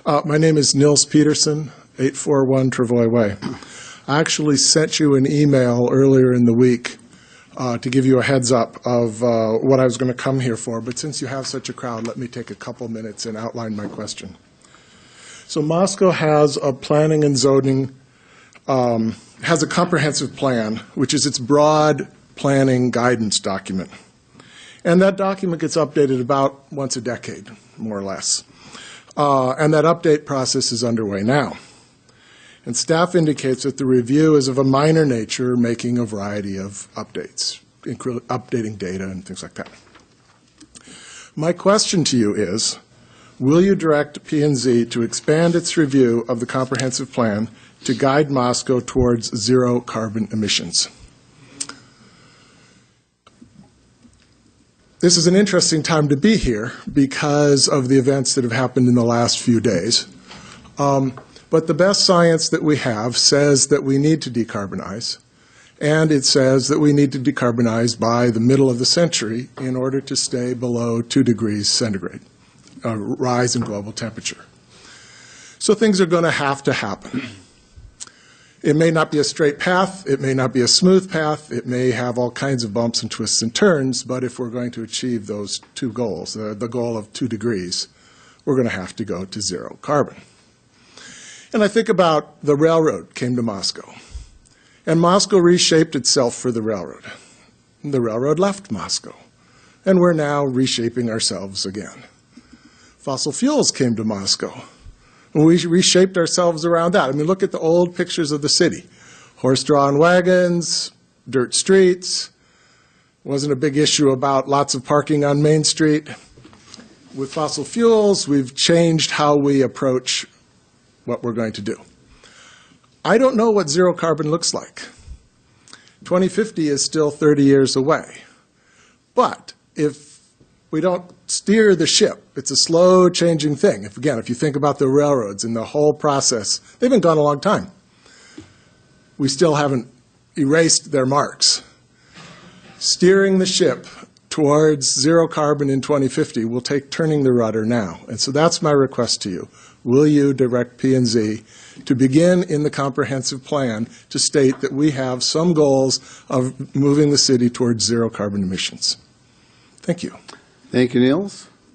My name is Nils Peterson, 841 Travoy Way. I actually sent you an email earlier in the week to give you a heads up of what I was going to come here for, but since you have such a crowd, let me take a couple minutes and outline my question. So Moscow has a planning and zoning, has a comprehensive plan, which is its broad planning guidance document. And that document gets updated about once a decade, more or less. And that update process is underway now. And staff indicates that the review is of a minor nature, making a variety of updates, updating data and things like that. My question to you is, will you direct P&Z to expand its review of the comprehensive plan to guide Moscow towards zero carbon emissions? This is an interesting time to be here because of the events that have happened in the last few days. But the best science that we have says that we need to decarbonize, and it says that we need to decarbonize by the middle of the century in order to stay below 2 degrees centigrade, a rise in global temperature. So things are going to happen. It may not be a straight path, it may not be a smooth path, it may have all kinds of bumps and twists and turns, but if we're going to achieve those two goals, the goal of 2 degrees, we're going to have to go to zero carbon. And I think about the railroad came to Moscow, and Moscow reshaped itself for the railroad. And the railroad left Moscow, and we're now reshaping ourselves again. Fossil fuels came to Moscow. We reshaped ourselves around that. I mean, look at the old pictures of the city. Horse-drawn wagons, dirt streets. Wasn't a big issue about lots of parking on Main Street. With fossil fuels, we've changed how we approach what we're going to do. I don't know what zero carbon looks like. 2050 is still 30 years away. But if we don't steer the ship, it's a slow changing thing. If you think about the railroads and the whole process, they've been gone a long time. We still haven't erased their marks. Steering the ship towards zero carbon in 2050 will take turning the rudder now. And so that's my request to you. Will you direct P&Z to begin in the comprehensive plan to state that we have some goals of moving the city towards zero carbon emissions? Thank you. Thank you, Nils.